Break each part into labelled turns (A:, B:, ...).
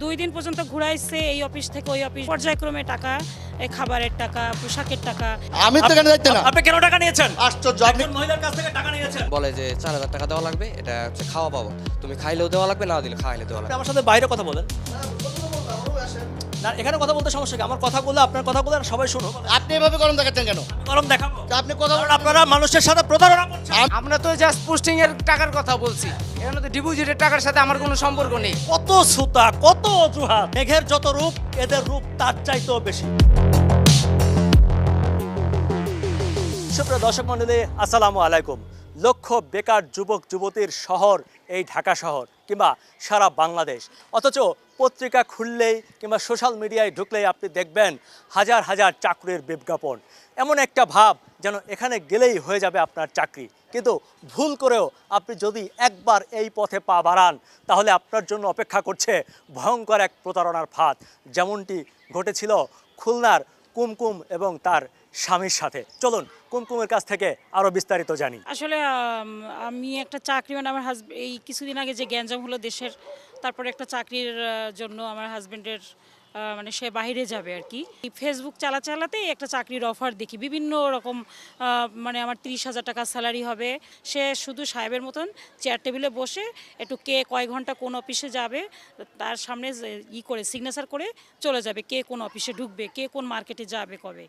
A: 2 দিন পর্যন্ত ঘুরাইছে, এই অফিস থেকে ওই অফিস, পর্যায়ক্রমে টাকা, এই খাবারের টাকা, পোশাকের টাকা।
B: আমি তো এখানে যাইতে না।
C: আপনি কেন টাকা নিয়েছেন?
B: আশ্চর্য, আপনি
C: একজন মহিলার কাছ থেকে টাকা নিয়েছেন।
D: বলে যে 4,000 টাকা দেওয়া লাগবে, এটা হচ্ছে খাওয়া পাবো, তুমি খাইলেও দেওয়া লাগবে, না দিলে খাইলে দেওয়া
C: আপনি
D: লাগবে।
C: আমার সাথে বাইরে কথা বলেন। না, এখানে কথা বলতে সমস্যা কি? আমার কথাগুলো, আপনার কথাগুলো সবাই শুনুক।
B: আপনি এভাবে গরম দেখাচ্ছেন কেন?
C: গরম দেখাবো?
B: আপনি কথা
C: কারণ আপনারা মানুষের সাথে প্রতারণা করছেন।
E: আমরা তো জাস্ট পোস্টিং এর টাকার কথা বলছি, এখানে তো ডিপোজিটের টাকার সাথে আমার কোনো সম্পর্ক নেই।
C: কত সুতা, কত অজুহাত। মেঘের যত রূপ, এদের রূপ তার চাইতেও বেশি। সুপ্রিয় দর্শক মণ্ডলী, আসসালামু আলাইকুম। লক্ষ বেকার যুবক যুবতীর শহর এই ঢাকা শহর, কিংবা সারা বাংলাদেশ। অথচ পত্রিকা খুললেই কিংবা সোশ্যাল মিডিয়ায় ঢুকলেই আপনি দেখবেন হাজার হাজার চাকরির বিজ্ঞাপন। এমন একটা ভাব যেন এখানে গেলেই হয়ে যাবে আপনার চাকরি। কিন্তু ভুল করেও আপনি যদি একবার এই পথে পা বাড়ান, তাহলে আপনার জন্য অপেক্ষা করছে ভয়ঙ্কর এক প্রতারণার ফাঁদ, যেমনটি ঘটেছিল খুলনার কুমকুম এবং তার স্বামীর সাথে। চলুন কুমকুমের কাছ থেকে আরো বিস্তারিত জানি।
A: আসলে আমি একটা চাকরি, মানে আমার হাজব্যান্ড এই কিছুদিন আগে যে গ্যাঞ্জাম হলো দেশের, তারপরে একটা চাকরির জন্য আমার হাজব্যান্ডের মানে সে বাইরে যাবে আর কি। ফেসবুক চালাতেই একটা চাকরির অফার দেখি, বিভিন্ন রকম মানে আমার 30,000 টাকা স্যালারি হবে। সে শুধু সাহেবের মতন চেয়ার টেবিলে বসে একটু কে কয় ঘন্টা কোন অফিসে যাবে তার সামনে করে সিগনেচার করে চলে যাবে, কে কোন অফিসে ঢুকবে, কে কোন মার্কেটে যাবে কবে,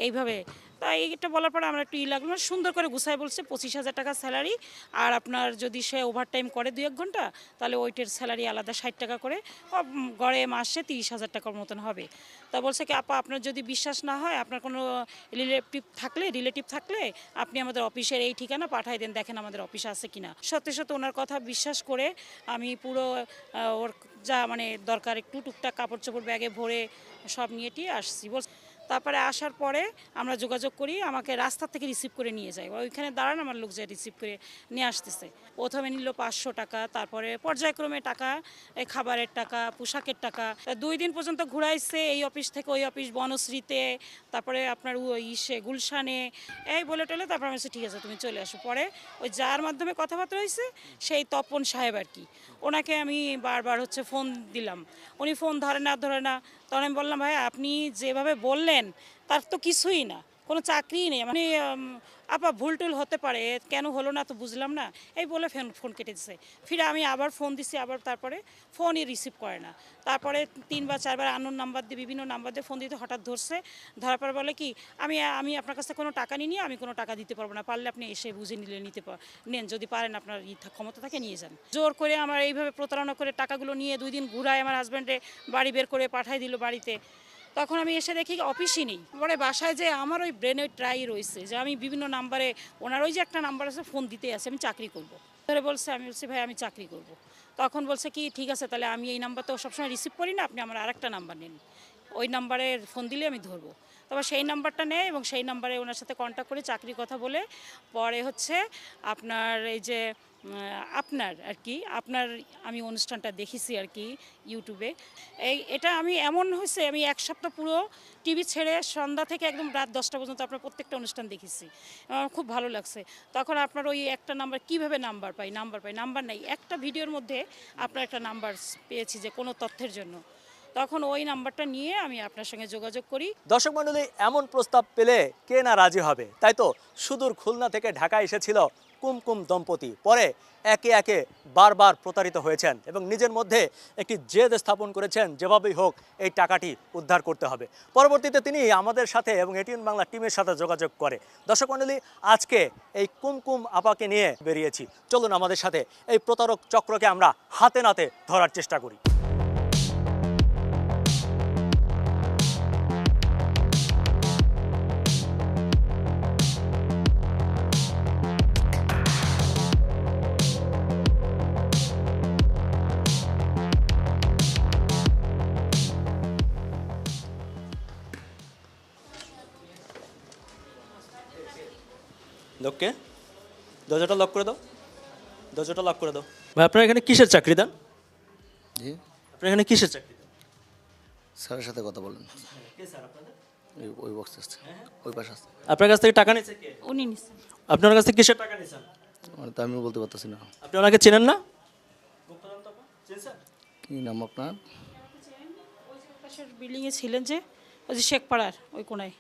A: এইভাবে। তাই এটা বলার পরে আমার একটু লাগলো, মানে সুন্দর করে গুছায় বলছে 25,000 টাকা স্যালারি, আর আপনার যদি সে ওভারটাইম করে 2-1 ঘন্টা, তাহলে ওইটার স্যালারি আলাদা 60 টাকা করে, গড়ে মাসে 30,000 টাকার মতন হবে। তা বলছে কি, আপা আপনার যদি বিশ্বাস না হয়, আপনার কোনো রিলেটিভ থাকলে আপনি আমাদের অফিসের এই ঠিকানা পাঠাই দেন, দেখেন আমাদের অফিস আছে কিনা। সত্যি সত্যি ওনার কথা বিশ্বাস করে আমি পুরো ওর যা মানে দরকার একটু টুকটাক কাপড় চোপড় ব্যাগে ভরে সব নিয়ে টিয়ে আসছি। তারপরে আসার পরে আমরা যোগাযোগ করি, আমাকে রাস্তা থেকে রিসিভ করে নিয়ে যায়, ওইখানে দাঁড়ান আমার লোক যায় রিসিভ করে নিয়ে আসতেছে। প্রথমে নিল 500 টাকা, তারপরে পর্যায়ক্রমে টাকা, এই খাবারের টাকা, পোশাকের টাকা। 2 দিন পর্যন্ত ঘুরাইছে, এই অফিস থেকে ওই অফিস, বনশ্রীতে, তারপরে আপনার গুলশানে, এই বলে টলে। তারপর আমি বলছি ঠিক আছে তুমি চলে আসো। পরে ওই যার মাধ্যমে কথাবার্তা হয়েছে সেই তপন সাহেব আর কি, ওনাকে আমি বারবার হচ্ছে ফোন দিলাম, উনি ফোন ধরে না। তখন আমি বললাম ভাই আপনি যেভাবে বললেন তার তো কিছুই না, কোনো চাকরিই নেই, মানে আপা ভুল টুল হতে পারে, কেন হলো না তো বুঝলাম না, এই বলে ফোন কেটে দিছে। ফিরে আমি আবার ফোন দিছি, আবার তারপরে ফোনই রিসিভ করে না। তারপরে 3 বা 4 বার আননোন নাম্বার দিয়ে, বিভিন্ন নাম্বার দিয়ে ফোন দিতে হঠাৎ ধরছে। ধরার পর বলে কি, আমি আপনার কাছে কোনো টাকা নিইনি, আমি কোনো টাকা দিতে পারবো না, পারলে আপনি এসে বুঝে নেন, যদি পারেন আপনার ক্ষমতা থাকে নিয়ে যান। জোর করে আমার এইভাবে প্রতারণা করে টাকাগুলো নিয়ে 2 দিন ঘুরায় আমার হাজব্যান্ডে বাড়ি বের করে পাঠাই দিল বাড়িতে। তখন আমি এসে দেখি অফিসই নেই। পরে বাসায় যে আমার ওই ব্রেনে ট্রাই রয়েছে যে আমি বিভিন্ন নাম্বারে, ওনার ওই যে একটা নাম্বার আছে ফোন দিতে আছে, আমি চাকরি করব। ধরে বলছে, আমি বলছি ভাই আমি চাকরি করব। তখন বলছে কি ঠিক আছে, তাহলে আমি এই নাম্বার তো সবসময় রিসিভ করি না, আপনি আমার আরেকটা নাম্বার নিন, ওই নাম্বারে ফোন দিলে আমি ধরবো। তবে সেই নাম্বারটা নেয় এবং সেই নাম্বারে ওনার সাথে কন্ট্যাক্ট করে চাকরির কথা বলে, পরে হচ্ছে আপনার এই যে আপনার আর কি, আপনার আমি অনুষ্ঠানটা দেখেছি আর কি ইউটিউবে। এটা আমি এমন হয়েছে, আমি 1 সপ্তাহ পুরো টিভি ছেড়ে সন্ধ্যা থেকে একদম রাত 10টা পর্যন্ত আপনার প্রত্যেকটা অনুষ্ঠান দেখেছি, আমার খুব ভালো লাগছে। তখন আপনার ওই একটা নাম্বার, কীভাবে নাম্বার পাই, নাম্বার নেই, একটা ভিডিওর মধ্যে আপনার একটা নাম্বার পেয়েছি যে কোনো তথ্যের জন্য। তখন ওই নাম্বারটা নিয়ে আমি আপনার সঙ্গে যোগাযোগ করি।
C: দর্শক মণ্ডলী, এমন প্রস্তাব পেলে কে না রাজি হবে? তাই তো সুদূর খুলনা থেকে ঢাকা এসেছিল কুমকুম দম্পতি। পরে একে একে বারবার প্রতারিত হয়েছেন এবং নিজের মধ্যে একটি জেদ স্থাপন করেছেন, যেভাবেই হোক এই টাকাটি উদ্ধার করতে হবে। পরবর্তীতে তিনি আমাদের সাথে এবং এটিএন বাংলা টিমের সাথে যোগাযোগ করে। দর্শক মণ্ডলী, আজকে এই কুমকুম আপাকে নিয়ে বেরিয়েছি। চলুন আমাদের সাথে এই প্রতারক চক্রকে আমরা হাতে নাতে ধরার চেষ্টা করি। লোককে দরজাটা লক করে দাও, দরজাটা লক করে দাও। ভাই আপনার এখানে কিসের চাকরি দেন?
B: জি,
C: আপনার এখানে কিসের চাকরি দেন?
B: স্যারের সাথে কথা বলেন।
C: কে স্যার আপনাদের?
B: ওই বক্স আসছে, ওই পাশে আসছে।
C: আপনার কাছ থেকে টাকা নিয়েছে কে?
A: উনি নিছেন।
C: আপনার কাছ থেকে কিসের টাকা নিয়েছেন?
B: মানে তো আমি বলতে পারতেছি না।
C: আপনি ওনাকে চেনেন না?
B: কি নাম আপনার?
A: পাশের বিল্ডিংয়ে ছিলেন যে ওই যে শেখপাড়ার ওই কোনায়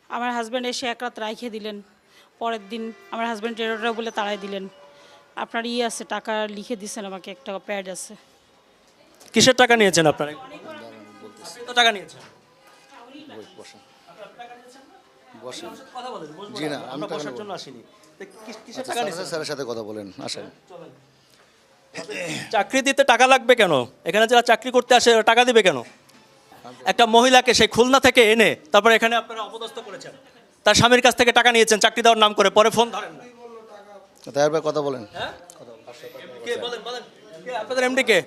A: আমার হাজব্যান্ড এসে এক রাত রাইখে দিলেন, পরের দিন আমার হাজব্যান্ড টেরোটা বলে তাড়াই দিলেন। আপনার আছে টাকা লিখে দিয়েছেন আমাকে, একটা প্যাড আছে।
C: কিসের টাকা নিয়েছেন আপনারা? কত টাকা নিয়েছেন?
B: বসেন বসেন।
C: কথা বলেন, বসবো
B: জি না, আমি
C: আমরা
B: টাকা
C: বসার
B: নেবো
C: জন্য আসিনি। তো কিসের
B: আচ্ছা,
C: টাকা নিয়েছেন?
B: স্যারের সাথে কথা বলেন, আসেন।
C: চাকরি দিতে টাকা লাগবে কেন? এখানে যারা চাকরি করতে আসে ওরা টাকা দিবে কেন? একটা মহিলাকে সেই খুলনা থেকে এনে তারপর এখানে আপনারা অপদস্থ করেছেন, তার স্বামীর কাছ থেকে টাকা নিয়েছেন চাকরি দেওয়ার নাম করে, পরে ফোন ধরেন না।
B: তাই ভাই কথা বলেন।
C: কে বলেন বলেন, কে আপনাদের এমডি কে?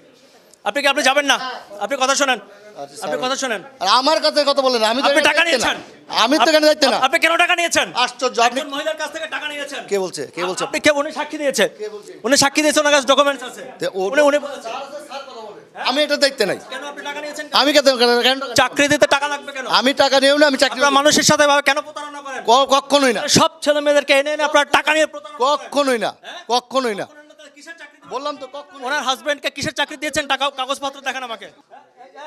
C: আপনি কি আপনি যাবেন না? আপনি কথা শোনেন,
B: আচ্ছা,
C: আপনি কথা শোনেন।
B: আর আমার কাছে কথা বলেন, আমি তো
C: আপনি
B: এখানে
C: টাকা
B: দায়িত্বে না।
C: নিয়েছেন?
B: আমি তো এখানে দায়িত্ব না।
C: আপনি কেন টাকা নিয়েছেন?
B: আশ্চর্য, আপনি
C: একজন মহিলার কাছ থেকে টাকা নিয়েছেন।
B: কে বলছে? কে বলছে?
C: আপনি কে? উনি সাক্ষী দিয়েছে, উনি সাক্ষী দিয়েছে, ওনার কাছে ডকুমেন্টস আছে।
B: তে ও-
C: উনি উনি বলেছে।
B: আমি এটা দায়িত্ব নাই।
C: কেন আপনি টাকা নিয়েছেন?
B: আমি কেন
C: চাকরি দিতে টাকা লাগবে কেন?
B: আমি টাকা নিয়েও না, আমি চাকরি
C: আপনারা মানুষের সাথে এভাবে কেন প্রতারণা করেন?
B: কখনোই না,
C: সব ছেলে মেয়েদেরকে এনে এনে আপনারা টাকা নিয়ে প্রতারণা করেন।
B: কখনোই না, কখনোই না।
C: কিসের চাকরি দিবেন?
B: বললাম তো কখনো।
C: ওনার হাজবেন্ডকে কিসের চাকরি দিয়েছেন? টাকা কাগজপত্র দেখান আমাকে।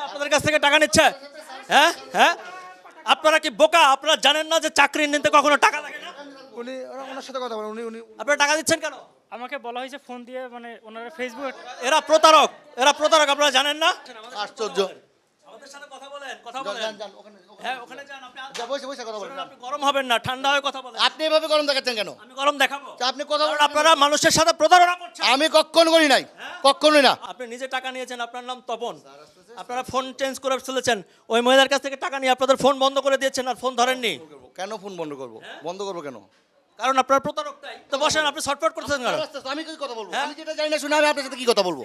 C: আপনাদের কাছ থেকে টাকা নিচ্ছে? হ্যাঁ হ্যাঁ, আপনারা কি বোকা? আপনারা জানেন না যে চাকরি নিতে কখনো টাকা লাগে না?
F: ওনার সাথে কথা বলেন, উনি
C: আপনারা টাকা দিচ্ছেন কেন?
G: আমাকে বলা হয়েছে ফোন দিয়ে, মানে ওনারা ফেসবুকে
C: এরা প্রতারক, এরা প্রতারক, আপনারা জানেন না?
B: আশ্চর্য।
C: আমাদের সাথে কথা বলেন, কথা বলেন।
B: যান, যান, ওখানে,
C: হ্যাঁ ওখানে যান, আপনি
B: যা, বসে বসে কথা বলেন।
C: আপনি গরম হবেন না, ঠান্ডা হয়ে কথা বলেন।
B: আপনি এভাবে গরম দেখাচ্ছেন কেন?
C: আমি গরম দেখাবো?
B: আপনি কথা
C: কারণ
B: বলেন।
C: আপনারা মানুষের সাথে প্রতারণা করছেন।
B: আমি কখনো করি নাই, কখনোই না।
C: আপনি নিজে টাকা নিয়েছেন, আপনার নাম তপন, আপনারা ফোন চেঞ্জ করে ফেলেছেন, ওই মহিলার কাছ থেকে টাকা নিয়ে আপনাদের ফোন বন্ধ করে দিয়েছেন আর ফোন ধরেননি।
B: কেন ফোন বন্ধ করবো? বন্ধ করবো কেন?
C: কারণ আপনার প্রতারক তাই। তো বসেন, আপনি ছটফট করতেছেন কেন?
B: আস্তে আস্তে আমি কি কথা বলবো? আমি যেটা জানি না শুনে আমি আপনার সাথে কি কথা বলবো?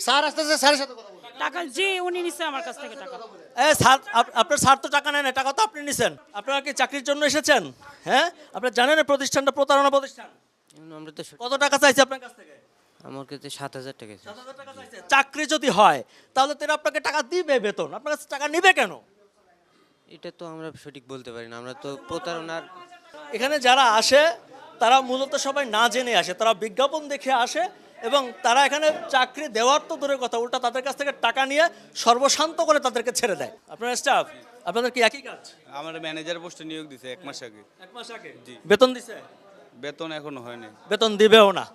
B: স্যার আস্তে আস্তে স্যারের সাথে কথা বলবো।
A: টাকা যে উনি নিচ্ছে আমার কাছ থেকে টাকা।
C: স্যার, আপনার স্যার তো টাকা নেন না, টাকা তো আপনি নিছেন। আপনারা কি চাকরির জন্য এসেছেন? হ্যাঁ, আপনারা জানেন না প্রতিষ্ঠানটা প্রতারণা প্রতিষ্ঠান।
D: আমরা তো
C: কত টাকা চাইছে আপনার কাছ থেকে?
D: আমার কাছে 7,000 টাকা আছে।
C: 7,000 টাকা চাইছে। চাকরি যদি হয় তাহলে তারা আপনাকে টাকা দিবে, বেতন আপনার কাছে টাকা নিবে কেন?
D: এটা তো আমরা সঠিক বলতে পারি না, আমরা তো প্রতারণার।
C: এখানে যারা আসে তারা মূলত সবাই না জেনে আসে, তারা বিজ্ঞাপন দেখে আসে এবং তারা এখানে চাকরি দেওয়ার তো দূরের কথা, উল্টা তাদের কাছ থেকে টাকা নিয়ে সর্বশান্ত করে তাদেরকে ছেড়ে দেয়। আপনার স্টাফ, আপনাদের কি একই কাজ?
H: আমার ম্যানেজার পোস্টে নিয়োগ দিছে 1 মাস আগে।
C: 1 মাস আগে বেতন দিছে?
H: বেতন এখনো হয়নি।
C: বেতন দিবেও না,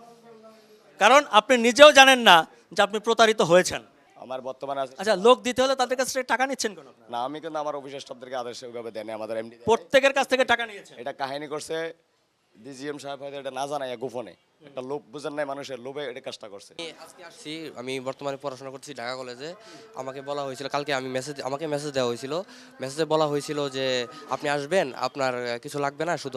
C: কারণ আপনি নিজেও জানেন না যে আপনি প্রতারিত হয়েছেন।
I: আমার বর্তমানে আছে
C: আচ্ছা, লোক দিতে হলে তাদের কাছ থেকে টাকা নিচ্ছেন কেন?
I: না, আমি কিন্তু আমার অফিসের স্টাফদেরকে আদেশ ওইভাবে দেন আমাদের এমডি
C: প্রত্যেকের কাছ থেকে টাকা নিয়েছেন।
I: এটা কাহিনী করছে ডিজিএম সাহেব, হয়তো এটা না জানাই গোপনে একটা লোভ বুঝেন নাই, মানুষের লোভে এটা কাজটা করছে।
D: আমি আজকে আসছি, আমি বর্তমানে পড়াশোনা করছি ঢাকা কলেজে। আমাকে বলা হয়েছিল কালকে, আমাকে মেসেজ দেওয়া হয়েছিল। মেসেজে বলা হয়েছিল যে আপনি আসবেন, আপনার কিছু লাগবে না, শুধু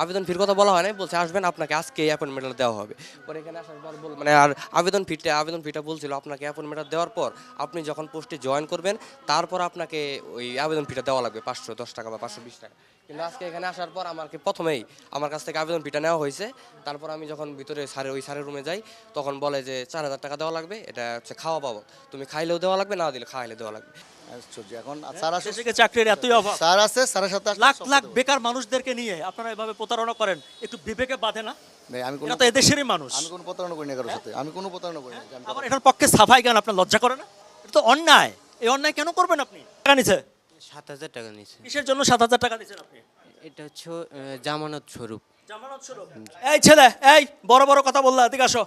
D: আবেদন ফির কথা বলা হয় নাই, বলছে আসবেন, আপনাকে আজকে অ্যাপয়েন্টমেন্ট দেওয়া হবে। পরে এখানে আসার পর মানে আর আবেদন ফিটা বলছিল আপনাকে অ্যাপয়েন্টমেন্ট দেওয়ার পর আপনি যখন পোস্টে জয়েন করবেন তারপর আপনাকে ওই আবেদন ফিটা দেওয়া লাগবে 510 টাকা বা 520 টাকা। কিন্তু আজকে এখানে আসার পর আমাকে প্রথমেই আমার কাছ থেকে আবেদন ফিটা নেওয়া হয়েছে। তারপর আমি যখন ভিতরে স্যারের রুমে যাই তখন বলে যে 4,000 টাকা দেওয়া লাগবে, এটা হচ্ছে খাওয়া বাবদ, তুমি খাইলেও দেওয়া লাগবে, না দিলে খাইলে দেওয়া লাগবে।
B: আশ্চর্য। এখন স্যার আসে,
C: দেশে চাকরির এতই অভাব,
B: স্যার আছে, স্যারের সাথে আসলে
C: লাখ
B: সব
C: লাখ
B: কথা
C: বেকার মানুষদেরকে নিয়ে আপনারা এভাবে প্রতারণা করেন, একটু বিবেকে বাধে না?
B: বলবো। নেই, আমি কোনো
C: এরা তো এদেশেরই মানুষ।
B: আমি কোনো প্রতারণা করি না কারোর সাথে, আমি কোনো প্রতারণা করি না। আমি
C: আবার এটার পক্ষে সাফাই গান আপনার লজ্জা করে না? এটা তো অন্যায়। এই অন্যায় কেন করবেন আপনি? টাকা নিছে
D: 7,000 টাকা নিয়েছে।
C: কিসের জন্য 7,000 টাকা দিচ্ছেন আপনি?
D: এটা হচ্ছে জামানত স্বরূপ।
C: জামানত স্বরূপ? এই ছেলে, এই বড় বড় কথা বললা, এদিকে আসো।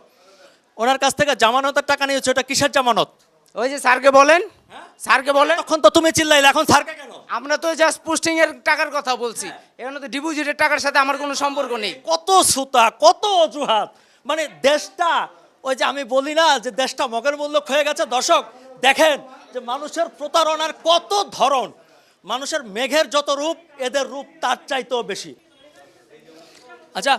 C: ওনার কাছ থেকে জামানতের টাকা নিয়েছো, এটা কিসের জামানত?
E: ওই যে স্যারকে বলেন, স্যারকে বলেন।
C: তখন তো তুমি চিল্লাইলে, এখন স্যারকে কেন?
E: আমরা তো জাস্ট পোস্টিং এর টাকার কথা বলছি, এখানে তো ডিপোজিটের টাকার সাথে আমার কোনো সম্পর্ক নেই।
C: কত সুতা, কত অজুহাত, মানে দেশটা, ওই যে আমি বলি না যে দেশটা মগের মূল্য হয়ে গেছে। দর্শক দেখেন যে মানুষের প্রতারণার কত ধরন, মানুষের মেঘের যত রূপ, এদের রূপ তার চাইতেও বেশি। আচ্ছা,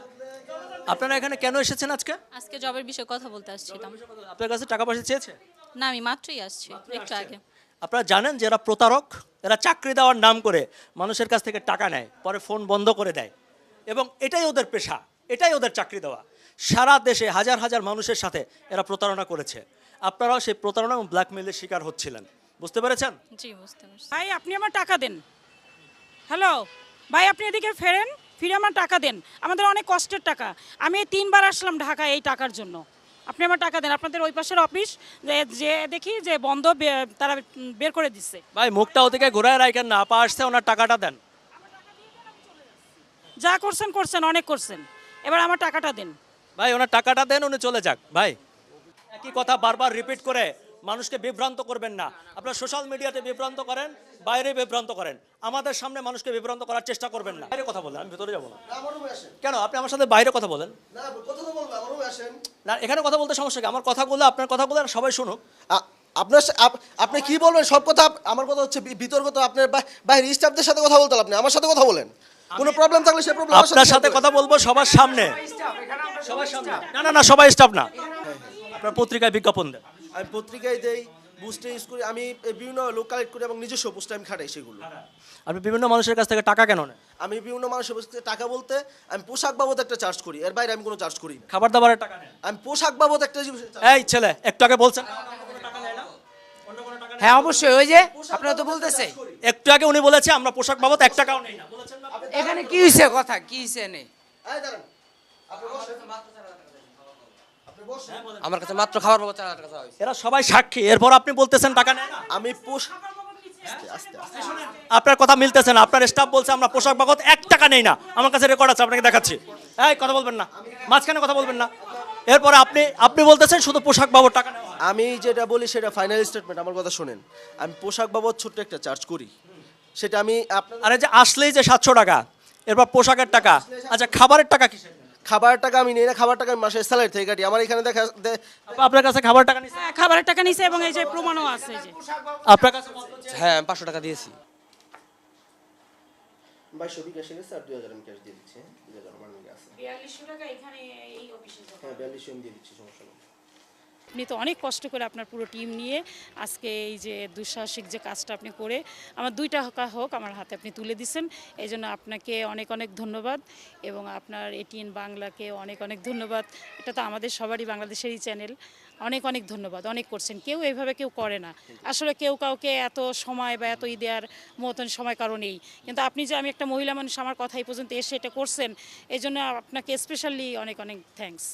C: আপনারা এখানে কেন এসেছেন আজকে?
J: আজকে জবের বিষয়ে কথা বলতে আসছিলাম।
C: আপনার কাছে টাকা পয়সা চেয়েছে?
J: না, আমি মাত্রই আসছি একটু আগে।
C: আপনারা জানেন যে এরা প্রতারক, এরা চাকরি দেওয়ার নাম করে মানুষের কাছ থেকে টাকা নেয়, পরে ফোন বন্ধ করে দেয় এবং এটাই ওদের পেশা, এটাই ওদের চাকরি দেওয়া। সারা দেশে হাজার হাজার মানুষের সাথে এরা প্রতারণা করেছে। আপনারাও সেই প্রতারণা এবং ব্ল্যাকমেইলের শিকার হচ্ছিলেন, বুঝতে পেরেছেন?
J: জি, বুঝতে পারছি।
A: ভাই আপনি আমার টাকা দেন। হ্যালো ভাই, আপনি এদিকে ফিরে আমার টাকা দেন। আমাদের অনেক কষ্টের টাকা। আমি এই 3 বার আসলাম ঢাকা এই টাকার জন্য। আপনি আমার টাকা দেন। আপনাদের ওই পাশের অফিস যে দেখি যে বন্ধ, তারা বের করে দিচ্ছে।
C: ভাই মুখটা ওদিকে ঘুরায় রাখেন না, আপা আসছে, ওনার টাকাটা দেন।
A: যা করছেন করছেন, অনেক করছেন, এবার আমার টাকাটা দেন।
C: ভাই ওনার টাকাটা দেন, উনি চলে যাক। ভাই একই কথা বারবার রিপিট করে মানুষকে বিভ্রান্ত করবেন না। আপনারা সোশ্যাল মিডিয়াতে বিভ্রান্ত করেন, বাইরে বিভ্রান্ত করেন, আমাদের সামনে মানুষকে বিভ্রান্ত করার চেষ্টা করবেন না। বাইরে কথা বলেন, আমি ভেতরে যাবো না। কেন আপনি আমার সাথে বাইরে কথা বলেন না? এখানে কথা বলতে সমস্যা কি? আমার কথাগুলো, আপনার কথাগুলো সবাই শুনুক।
F: আপনার আপনি কি বলবেন সব কথা? আমার কথা হচ্ছে বিতর্ক তো আপনার বাইরের স্টাফদের সাথে কথা বলতে হবে, আপনি আমার সাথে কথা বলেন। কোনো প্রবলেম থাকলে সেই প্রবলেম
C: আপনার সাথে কথা বলবো সবার সামনে, সবার সামনে। না না না, সবাই স্টাফ না। আপনার পত্রিকায় বিজ্ঞাপন দেন।
F: আমি পত্রিকায় দেই, বুস্টে ইউজ করি, আমি বিভিন্ন লোক কালেক্ট করি এবং নিজস্ব পোস্টে আমি খাটাই সেগুলো।
C: আপনি বিভিন্ন মানুষের কাছ থেকে টাকা কেন নেন?
F: আমি বিভিন্ন মানুষের কাছ থেকে টাকা বলতে আমি পোশাক বাবদ একটা চার্জ করি, এর বাইরে আমি কোনো চার্জ করি না।
C: খাবার দাবারের টাকা নেন?
F: আমি পোশাক বাবদ একটা
C: এই ছেলে একটু আগে বলছেন
E: হ্যাঁ অবশ্যই, ওই যে আপনারা তো বলতেছে
C: একটু আগে উনি বলেছে আমরা পোশাক বাবদ 1 টাকাও নেই না। বলেছেন না?
E: এখানে কি হয়েছে, কথা কি হয়েছে নেই?
D: আমার কাছে মাত্র খাবার বাবদ 4,000 টাকা চাওয়া হয়েছে।
C: এরা সবাই সাক্ষী, এরপর আপনি বলতেছেন টাকা নেয় না।
F: আমি পোশাক
C: আপনার কথা মিলতেছে না। আপনার স্টাফ বলছে আমরা পোশাক বাবদ 1 টাকা নেই না। আমার কাছে রেকর্ড আছে, আপনাকে দেখাচ্ছি। এই কথা বলবেন না, মাঝখানে কথা বলবেন না। এরপরে আপনি বলতেছেন শুধু পোশাক বাবদ টাকা নেওয়া হয়।
F: আমি যেটা বলি সেটা ফাইনাল স্টেটমেন্ট, আমার কথা শুনেন। আমি পোশাক বাবদ ছোট্ট একটা চার্জ করি, সেটা আমি আপনার
C: আরে যে আসলেই যে 700 টাকা, এরপর পোশাকের টাকা, আচ্ছা খাবারের টাকা কিসের?
F: খাবার টাকা আমি নেই না, খাবার টাকা আমি মাসের স্যালারি থেকে কাটি। আমার এখানে
C: আপনার কাছে খাবার টাকা নিছে?
A: হ্যাঁ, খাবারের টাকা নিছে এবং এই যে প্রমাণও আছে যে।
C: আপনার কাছে
D: হ্যাঁ আমি 500 টাকা দিয়েছি।
F: 2200 বিকাশে গেছে আর 2000 আমি ক্যাশ দিয়ে দিচ্ছি। 2000 আমার নিয়ে আছে।
A: 4200 টাকা এখানে এই অফিসে।
F: হ্যাঁ 4200 আমি দিয়ে দিচ্ছি, সমস্যা নেই।
A: আপনি তো অনেক কষ্ট করে আপনার পুরো টিম নিয়ে আজকে এই যে দুঃসাহসিক যে কাজটা আপনি করে আমার 2 টাকা হোক আমার হাতে আপনি তুলে দিচ্ছেন, এই জন্য আপনাকে অনেক অনেক ধন্যবাদ। এবং আপনার এটিএন বাংলাকে অনেক অনেক ধন্যবাদ। এটা তো আমাদের সবারই, বাংলাদেশেরই চ্যানেল। অনেক অনেক ধন্যবাদ, অনেক করছেন। কেউ এইভাবে কেউ করে না আসলে, কেউ কাউকে এত সময় বা এত দেওয়ার মতন সময় কারো নেই। কিন্তু আপনি যে, আমি একটা মহিলা মানুষ, আমার কথা এই পর্যন্ত এসে এটা করছেন, এই জন্য আপনাকে স্পেশালি অনেক অনেক থ্যাঙ্কস।